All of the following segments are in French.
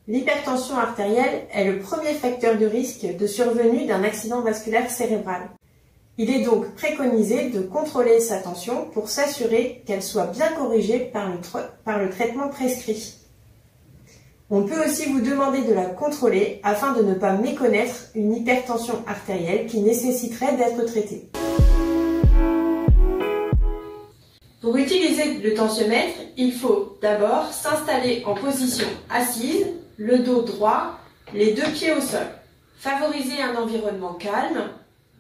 L'hypertension artérielle est le premier facteur de risque de survenue d'un accident vasculaire cérébral. Il est donc préconisé de contrôler sa tension pour s'assurer qu'elle soit bien corrigée par le traitement prescrit. On peut aussi vous demander de la contrôler afin de ne pas méconnaître une hypertension artérielle qui nécessiterait d'être traitée. Pour utiliser le tensiomètre, il faut d'abord s'installer en position assise, le dos droit, les deux pieds au sol. Favorisez un environnement calme,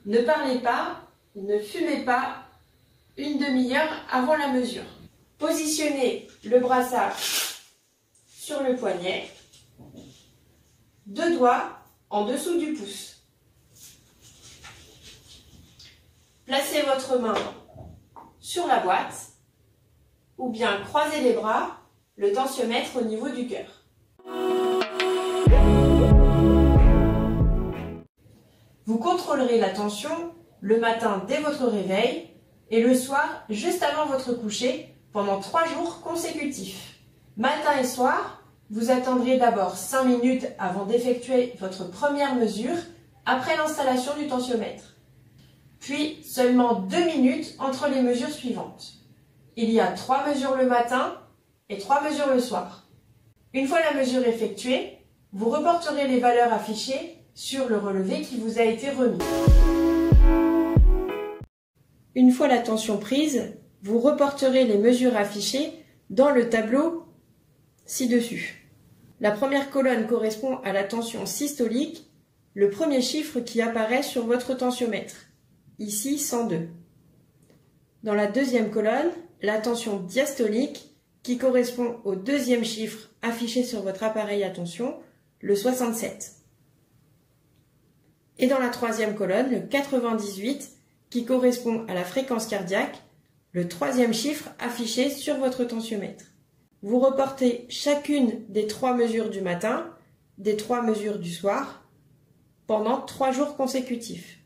ne parlez pas, ne fumez pas une demi-heure avant la mesure. Positionnez le brassard sur le poignet, deux doigts en dessous du pouce. Placez votre main sur la boîte ou bien croisez les bras, le tensiomètre au niveau du cœur. Vous contrôlerez la tension le matin dès votre réveil et le soir juste avant votre coucher pendant 3 jours consécutifs. Matin et soir, vous attendrez d'abord 5 minutes avant d'effectuer votre première mesure après l'installation du tensiomètre. Puis seulement 2 minutes entre les mesures suivantes. Il y a 3 mesures le matin et 3 mesures le soir. Une fois la mesure effectuée, vous reporterez les valeurs affichées sur le relevé qui vous a été remis. Une fois la tension prise, vous reporterez les mesures affichées dans le tableau ci-dessus. La première colonne correspond à la tension systolique, le premier chiffre qui apparaît sur votre tensiomètre, ici 102. Dans la deuxième colonne, la tension diastolique qui correspond au deuxième chiffre affiché sur votre appareil à tension, le 67. Et dans la troisième colonne, le 98 qui correspond à la fréquence cardiaque, le troisième chiffre affiché sur votre tensiomètre. Vous reportez chacune des 3 mesures du matin, des 3 mesures du soir, pendant 3 jours consécutifs.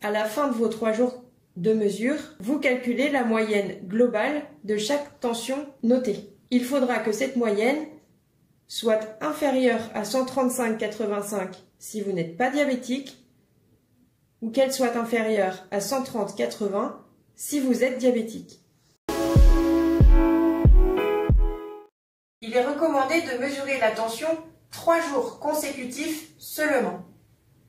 À la fin de vos 3 jours de mesure, vous calculez la moyenne globale de chaque tension notée. Il faudra que cette moyenne soit inférieure à 135,85 si vous n'êtes pas diabétique, ou qu'elle soit inférieure à 130,80 si vous êtes diabétique. Il est recommandé de mesurer la tension 3 jours consécutifs seulement.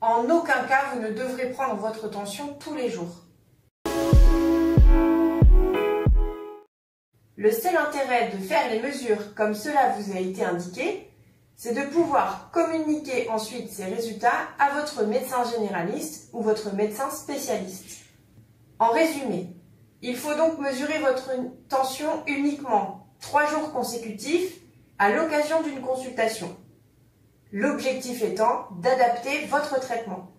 En aucun cas, vous ne devrez prendre votre tension tous les jours. Le seul intérêt de faire les mesures comme cela vous a été indiqué, c'est de pouvoir communiquer ensuite ces résultats à votre médecin généraliste ou votre médecin spécialiste. En résumé, il faut donc mesurer votre tension uniquement 3 jours consécutifs à l'occasion d'une consultation. L'objectif étant d'adapter votre traitement.